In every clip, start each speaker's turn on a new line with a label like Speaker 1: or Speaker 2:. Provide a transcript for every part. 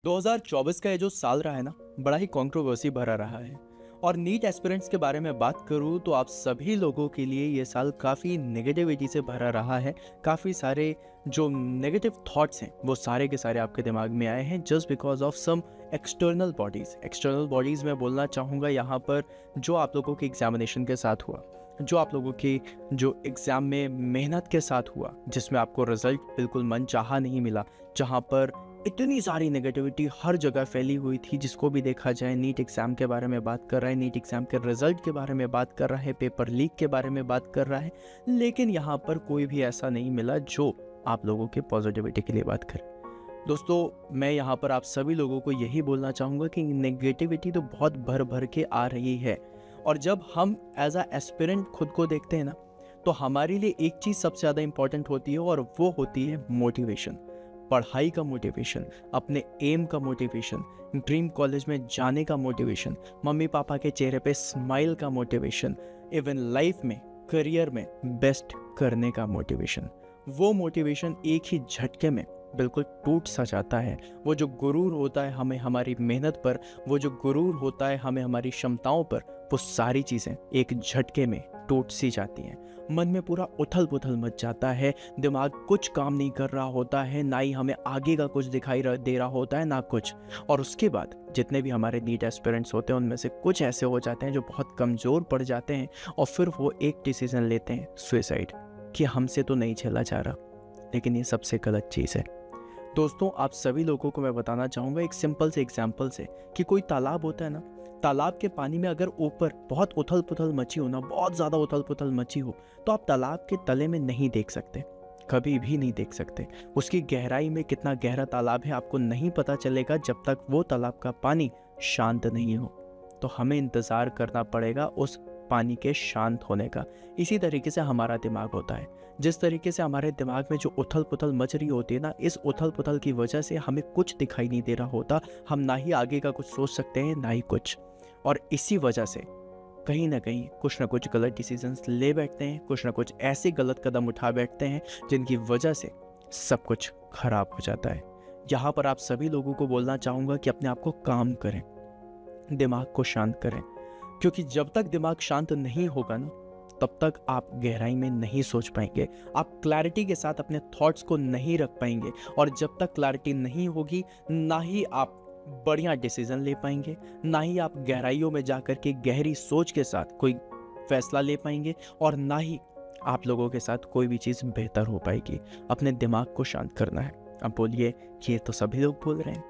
Speaker 1: 2024 का ये जो साल रहा है ना, बड़ा ही कंट्रोवर्सी भरा रहा है। और नीट एस्पिरेंट्स के बारे में बात करूँ तो आप सभी लोगों के लिए ये साल काफ़ी नेगेटिविटी से भरा रहा है। काफ़ी सारे जो नेगेटिव थॉट्स हैं वो सारे के सारे आपके दिमाग में आए हैं just because of some external bodies मैं बोलना चाहूँगा यहाँ पर, जो आप लोगों के एग्जामिनेशन के साथ हुआ, जो आप लोगों की जो एग्ज़ाम में मेहनत के साथ हुआ, जिसमें आपको रिजल्ट बिल्कुल मनचाहा नहीं मिला, जहाँ पर इतनी सारी नेगेटिविटी हर जगह फैली हुई थी। जिसको भी देखा जाए नीट एग्ज़ाम के बारे में बात कर रहा है, नीट एग्ज़ाम के रिजल्ट के बारे में बात कर रहा है, पेपर लीक के बारे में बात कर रहा है, लेकिन यहाँ पर कोई भी ऐसा नहीं मिला जो आप लोगों के पॉजिटिविटी के लिए बात करे। दोस्तों, मैं यहाँ पर आप सभी लोगों को यही बोलना चाहूँगा कि नेगेटिविटी तो बहुत भर भर के आ रही है। और जब हम एज अ एस्पिरेंट खुद को देखते हैं ना, तो हमारे लिए एक चीज़ सबसे ज़्यादा इंपॉर्टेंट होती है और वो होती है मोटिवेशन। पढ़ाई का मोटिवेशन, अपने एम का मोटिवेशन, ड्रीम कॉलेज में जाने का मोटिवेशन, मम्मी पापा के चेहरे पे स्माइल का मोटिवेशन, इवन लाइफ में करियर में बेस्ट करने का मोटिवेशन। वो मोटिवेशन एक ही झटके में बिल्कुल टूट सा जाता है। वो जो गुरूर होता है हमें हमारी मेहनत पर, वो जो गुरूर होता है हमें हमारी क्षमताओं पर, वो सारी चीज़ें एक झटके में टूट सी जाती हैं। मन में पूरा उथल पुथल मच जाता है, दिमाग कुछ काम नहीं कर रहा होता है, ना ही हमें आगे का कुछ दिखाई दे रहा होता है, ना कुछ। और उसके बाद जितने भी हमारे नीट एस्पिरेंट्स होते हैं उनमें से कुछ ऐसे हो जाते हैं जो बहुत कमज़ोर पड़ जाते हैं और फिर वो एक डिसीज़न लेते हैं, सुसाइड, कि हमसे तो नहीं झेला जा रहा। लेकिन ये सबसे गलत चीज़ है। दोस्तों, आप सभी लोगों को मैं बताना चाहूँगा एक सिंपल से एग्जाम्पल से, कि कोई तालाब होता है ना, तालाब के पानी में अगर ऊपर बहुत उथल पुथल मची हो ना, बहुत ज़्यादा उथल पुथल मची हो, तो आप तालाब के तले में नहीं देख सकते, कभी भी नहीं देख सकते। उसकी गहराई में कितना गहरा तालाब है आपको नहीं पता चलेगा जब तक वो तालाब का पानी शांत नहीं हो। तो हमें इंतज़ार करना पड़ेगा उस पानी के शांत होने का। इसी तरीके से हमारा दिमाग होता है। जिस तरीके से हमारे दिमाग में जो उथल पुथल मच रही होती है ना, इस उथल पुथल की वजह से हमें कुछ दिखाई नहीं दे रहा होता। हम ना ही आगे का कुछ सोच सकते हैं, ना ही कुछ। और इसी वजह से कहीं ना कहीं कुछ ना कुछ गलत डिसीजंस ले बैठते हैं, कुछ ना कुछ ऐसे गलत कदम उठा बैठते हैं जिनकी वजह से सब कुछ खराब हो जाता है। यहाँ पर आप सभी लोगों को बोलना चाहूँगा कि अपने आप को काम करें, दिमाग को शांत करें, क्योंकि जब तक दिमाग शांत नहीं होगा ना, तब तक आप गहराई में नहीं सोच पाएंगे, आप क्लैरिटी के साथ अपने थॉट्स को नहीं रख पाएंगे। और जब तक क्लैरिटी नहीं होगी, ना ही आप बढ़िया डिसीजन ले पाएंगे, ना ही आप गहराइयों में जाकर के गहरी सोच के साथ कोई फैसला ले पाएंगे, और ना ही आप लोगों के साथ कोई भी चीज़ बेहतर हो पाएगी। अपने दिमाग को शांत करना है। अब बोलिए कि ये तो सभी लोग बोल रहे हैं,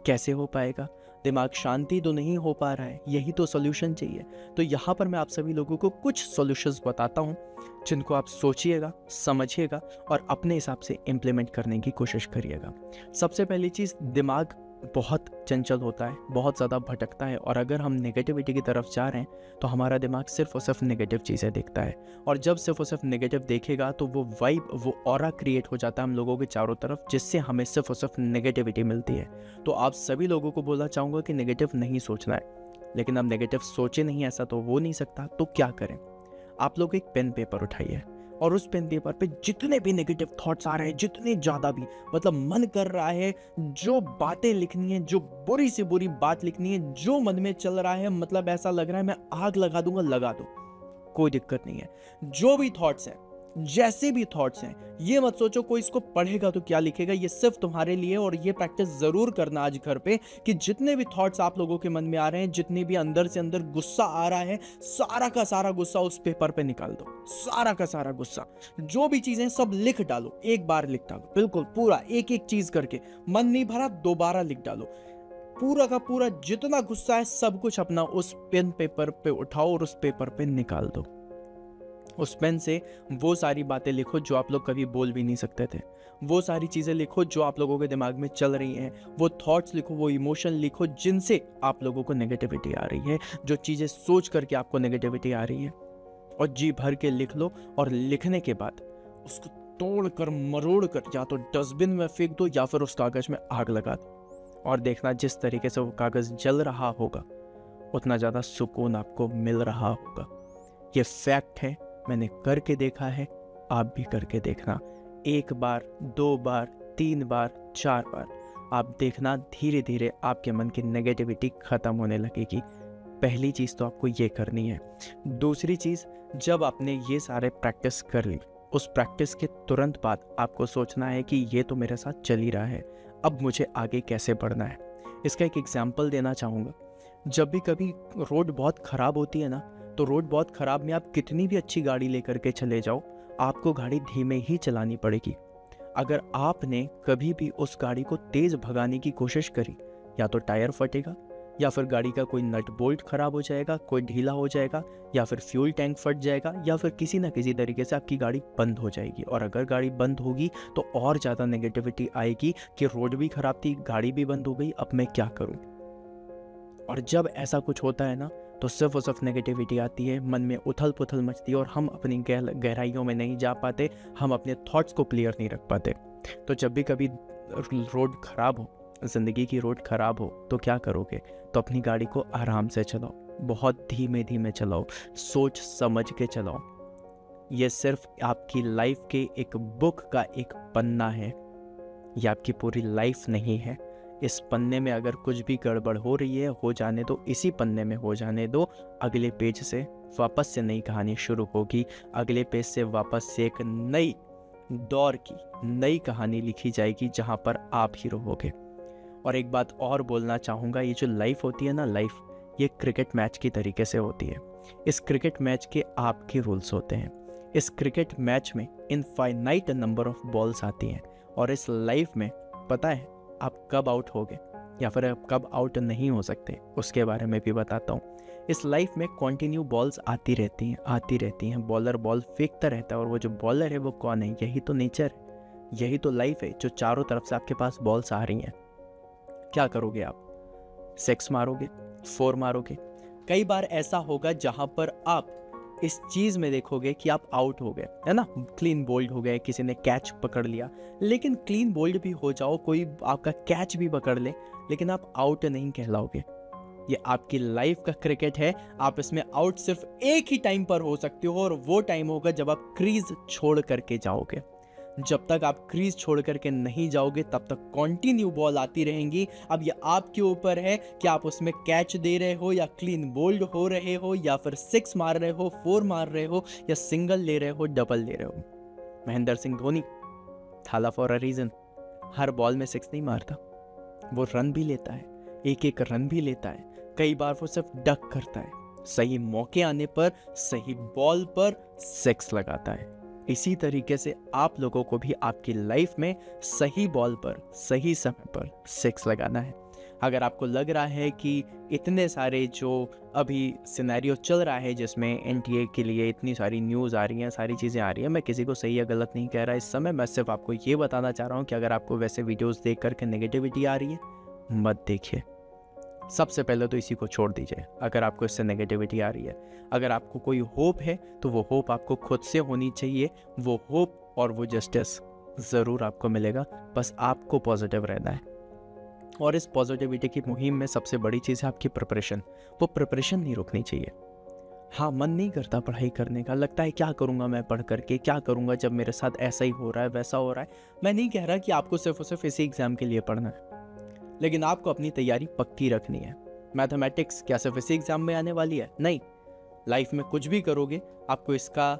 Speaker 1: कैसे हो पाएगा? दिमाग शांति तो नहीं हो पा रहा है, यही तो सॉल्यूशन चाहिए। तो यहाँ पर मैं आप सभी लोगों को कुछ सॉल्यूशंस बताता हूँ जिनको आप सोचिएगा, समझिएगा और अपने हिसाब से इम्प्लीमेंट करने की कोशिश करिएगा। सबसे पहली चीज़, दिमाग बहुत चंचल होता है, बहुत ज़्यादा भटकता है, और अगर हम नेगेटिविटी की तरफ जा रहे हैं तो हमारा दिमाग सिर्फ और सिर्फ नेगेटिव चीज़ें देखता है। और जब सिर्फ और सिर्फ नेगेटिव देखेगा तो वो वाइब, वो ऑरा क्रिएट हो जाता है हम लोगों के चारों तरफ, जिससे हमें सिर्फ और सिर्फ नेगेटिविटी मिलती है। तो आप सभी लोगों को बोलना चाहूँगा कि नेगेटिव नहीं सोचना है। लेकिन अब नेगेटिव सोचे नहीं, ऐसा तो हो नहीं सकता। तो क्या करें? आप लोग एक पेन पेपर उठाइए और उस पेन पेपर पे जितने भी नेगेटिव थॉट्स आ रहे हैं, जितने ज़्यादा भी मतलब मन कर रहा है, जो बातें लिखनी है, जो बुरी से बुरी बात लिखनी है, जो मन में चल रहा है, मतलब ऐसा लग रहा है मैं आग लगा दूंगा, लगा दो, कोई दिक्कत नहीं है। जो भी थॉट्स हैं, जैसे भी थॉट्स हैं, ये मत सोचो कोई इसको पढ़ेगा तो क्या लिखेगा। ये सिर्फ तुम्हारे लिए, और ये प्रैक्टिस जरूर करना आज घर पे, कि जितने भी थॉट्स आप लोगों के मन में आ रहे हैं, जितने भी अंदर से अंदर गुस्सा आ रहा है, सारा का सारा गुस्सा उस पेपर पे निकाल दो। सारा का सारा गुस्सा, जो भी चीजें सब लिख डालो, एक बार लिख डालो, बिल्कुल पूरा एक एक चीज करके। मन नहीं भरा, दोबारा लिख डालो। पूरा का पूरा जितना गुस्सा है सब कुछ अपना उस पेन पेपर पे उठाओ और उस पेपर पे निकाल दो। उस पेन से वो सारी बातें लिखो जो आप लोग कभी बोल भी नहीं सकते थे। वो सारी चीज़ें लिखो जो आप लोगों के दिमाग में चल रही हैं। वो थॉट्स लिखो, वो इमोशन लिखो जिनसे आप लोगों को नेगेटिविटी आ रही है, जो चीज़ें सोच करके आपको नेगेटिविटी आ रही है। और जी भर के लिख लो, और लिखने के बाद उसको तोड़ कर मरोड़ कर या तो डस्टबिन में फेंक दो या फिर उस कागज़ में आग लगा दो। और देखना जिस तरीके से वो कागज़ जल रहा होगा, उतना ज़्यादा सुकून आपको मिल रहा होगा। ये फैक्ट है, मैंने करके देखा है, आप भी करके देखना। 1 बार, 2 बार, 3 बार, 4 बार, आप देखना धीरे धीरे आपके मन की नेगेटिविटी ख़त्म होने लगेगी। पहली चीज़ तो आपको ये करनी है। दूसरी चीज़, जब आपने ये सारे प्रैक्टिस कर ली, उस प्रैक्टिस के तुरंत बाद आपको सोचना है कि ये तो मेरे साथ चल ही रहा है, अब मुझे आगे कैसे बढ़ना है। इसका एक एग्जाम्पल देना चाहूँगा। जब भी कभी रोड बहुत ख़राब होती है ना, तो रोड बहुत ख़राब में आप कितनी भी अच्छी गाड़ी लेकर के चले जाओ, आपको गाड़ी धीमे ही चलानी पड़ेगी। अगर आपने कभी भी उस गाड़ी को तेज़ भगाने की कोशिश करी, या तो टायर फटेगा, या फिर गाड़ी का कोई नट बोल्ट ख़राब हो जाएगा, कोई ढीला हो जाएगा, या फिर फ्यूल टैंक फट जाएगा, या फिर किसी ना किसी तरीके से आपकी गाड़ी बंद हो जाएगी। और अगर गाड़ी बंद होगी तो और ज़्यादा नेगेटिविटी आएगी कि रोड भी ख़राब थी, गाड़ी भी बंद हो गई, अब मैं क्या करूँ। और जब ऐसा कुछ होता है ना, तो सिर्फ और सिर्फ नेगेटिविटी आती है, मन में उथल पुथल मचती है और हम अपनी गहराइयों में नहीं जा पाते, हम अपने थॉट्स को क्लियर नहीं रख पाते। तो जब भी कभी रोड ख़राब हो, ज़िंदगी की रोड ख़राब हो, तो क्या करोगे, तो अपनी गाड़ी को आराम से चलाओ, बहुत धीमे धीमे चलाओ, सोच समझ के चलाओ। ये सिर्फ आपकी लाइफ के एक बुक का एक पन्ना है, ये आपकी पूरी लाइफ नहीं है। इस पन्ने में अगर कुछ भी गड़बड़ हो रही है, हो जाने दो, इसी पन्ने में हो जाने दो। अगले पेज से वापस से नई कहानी शुरू होगी, अगले पेज से वापस से एक नई दौर की नई कहानी लिखी जाएगी, जहाँ पर आप हीरो होगे। और एक बात और बोलना चाहूँगा, ये जो लाइफ होती है ना, लाइफ ये क्रिकेट मैच की तरीके से होती है। इस क्रिकेट मैच के आपके रूल्स होते हैं। इस क्रिकेट मैच में इनफाइनाइट नंबर ऑफ बॉल्स आती हैं, और इस लाइफ में पता है आप कब आउट होगे या फिर आप कब आउट नहीं हो सकते, उसके बारे में भी बताता हूँ। इस लाइफ में कंटिन्यू बॉल्स आती रहती हैं। बॉलर बॉल फेंकता रहता है, और वो जो बॉलर है वो कौन है, यही तो नेचर है, यही तो लाइफ है, जो चारों तरफ से आपके पास बॉल्स आ रही हैं। क्या करोगे आप, 6 मारोगे, 4 मारोगे। कई बार ऐसा होगा जहां पर आप इस चीज में देखोगे कि आप आउट हो गए, है ना, क्लीन बोल्ड हो गए, किसी ने कैच पकड़ लिया। लेकिन क्लीन बोल्ड भी हो जाओ, कोई आपका कैच भी पकड़ ले, लेकिन आप आउट नहीं कहलाओगे। ये आपकी लाइफ का क्रिकेट है, आप इसमें आउट सिर्फ एक ही टाइम पर हो सकते हो, और वो टाइम होगा जब आप क्रीज छोड़ करके जाओगे। जब तक आप क्रीज छोड़ करके नहीं जाओगे, तब तक कंटिन्यू बॉल आती रहेंगी। अब ये आपके ऊपर है कि आप उसमें कैच दे रहे हो, या क्लीन बोल्ड हो रहे हो, या फिर 6 मार रहे हो, 4 मार रहे हो, या सिंगल ले रहे हो, डबल ले रहे हो। Mahendra Singh Dhoni, Thala for a reason, हर बॉल में 6 नहीं मारता, वो रन भी लेता है, एक एक रन भी लेता है। कई बार वो सिर्फ डक करता है, सही मौके आने पर, सही बॉल पर 6 लगाता है। इसी तरीके से आप लोगों को भी आपकी लाइफ में सही बॉल पर, सही समय पर 6 लगाना है। अगर आपको लग रहा है कि इतने सारे जो अभी सिनेरियो चल रहा है, जिसमें एनटीए के लिए इतनी सारी न्यूज़ आ रही हैं, सारी चीज़ें आ रही हैं, मैं किसी को सही या गलत नहीं कह रहा इस समय, मैं सिर्फ आपको ये बताना चाह रहा हूँ कि अगर आपको वैसे वीडियोज़ देख करके नेगेटिविटी आ रही है, मत देखिए। सबसे पहले तो इसी को छोड़ दीजिए। अगर आपको इससे नेगेटिविटी आ रही है, अगर आपको कोई होप है, तो वो होप आपको खुद से होनी चाहिए। वो होप और वो जस्टिस ज़रूर आपको मिलेगा, बस आपको पॉजिटिव रहना है। और इस पॉजिटिविटी की मुहिम में सबसे बड़ी चीज़ है आपकी प्रिपरेशन। वो प्रिपरेशन नहीं रुकनी चाहिए। हाँ, मन नहीं करता पढ़ाई करने का, लगता है क्या करूँगा मैं पढ़ करके, क्या करूँगा जब मेरे साथ ऐसा ही हो रहा है, वैसा हो रहा है। मैं नहीं कह रहा कि आपको सिर्फ और सिर्फ इसी एग्ज़ाम के लिए पढ़ना है, लेकिन आपको अपनी तैयारी पक्की रखनी है। मैथमेटिक्स क्या सिर्फ इसी एग्जाम में आने वाली है? नहीं, लाइफ में कुछ भी करोगे आपको इसका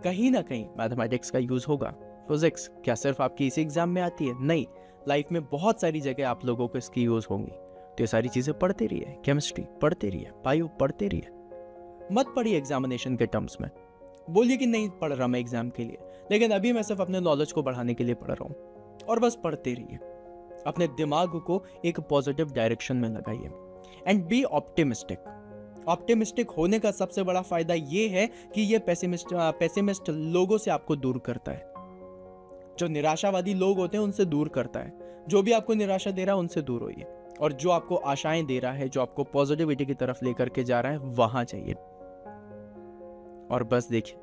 Speaker 1: कहीं ना कहीं मैथमेटिक्स का यूज़ होगा। फिजिक्स क्या सिर्फ आपकी इसी एग्जाम में आती है? नहीं, लाइफ में बहुत सारी जगह आप लोगों को इसकी यूज़ होंगी। तो ये सारी चीज़ें पढ़ते रहिए, केमिस्ट्री पढ़ते रहिए, बायो पढ़ते रहिए। मत पढ़िए एग्जामिनेशन के टर्म्स में, बोलिए कि नहीं पढ़ रहा मैं एग्जाम के लिए, लेकिन अभी मैं सिर्फ अपने नॉलेज को बढ़ाने के लिए पढ़ रहा हूँ। और बस पढ़ते रहिए, अपने दिमाग को एक पॉजिटिव डायरेक्शन में लगाइए, एंड बी ऑप्टिमिस्टिक। ऑप्टिमिस्टिक होने का सबसे बड़ा फायदा ये है कि ये पेसिमिस्ट लोगों से आपको दूर करता है। जो निराशावादी लोग होते हैं उनसे दूर करता है। जो भी आपको निराशा दे रहा है उनसे दूर होइए, और जो आपको आशाएं दे रहा है, जो आपको पॉजिटिविटी की तरफ लेकर के जा रहा है, वहां जाइए। और बस देखिए,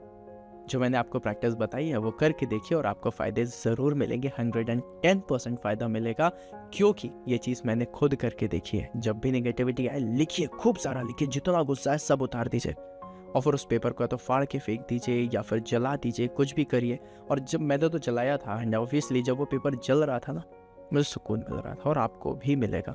Speaker 1: जो मैंने आपको प्रैक्टिस बताई है वो करके देखिए, और आपको फ़ायदे ज़रूर मिलेंगे, 110% फ़ायदा मिलेगा, क्योंकि ये चीज़ मैंने खुद करके देखी है। जब भी नेगेटिविटी आए, लिखिए, खूब सारा लिखिए, जितना गुस्सा है सब उतार दीजिए, और फिर उस पेपर को तो फाड़ के फेंक दीजिए या फिर जला दीजिए, कुछ भी करिए। और जब मैंने तो जलाया था, एंड ऑब्वियसली जब वो पेपर जल रहा था ना, मुझे सुकून मिल रहा था और आपको भी मिलेगा,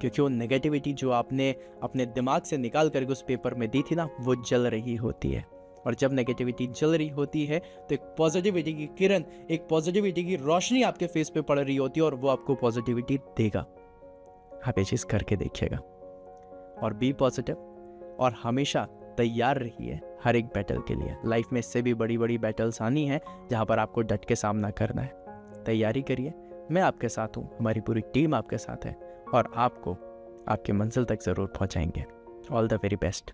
Speaker 1: क्योंकि वो नेगेटिविटी जो आपने अपने दिमाग से निकाल करके उस पेपर में दी थी ना, वो जल रही होती है। और जब नेगेटिविटी जल रही होती है तो एक पॉजिटिविटी की किरण, एक पॉजिटिविटी की रोशनी आपके फेस पे पड़ रही होती है और वो आपको पॉजिटिविटी देगा। आप ये चीज़ करके देखिएगा और बी पॉजिटिव, और हमेशा तैयार रहिए हर एक बैटल के लिए। लाइफ में इससे भी बड़ी बड़ी बैटल्स आनी है जहाँ पर आपको डट के सामना करना है। तैयारी करिए, मैं आपके साथ हूँ, हमारी पूरी टीम आपके साथ है और आपको आपके मंजिल तक ज़रूर पहुँचाएंगे। All the very best.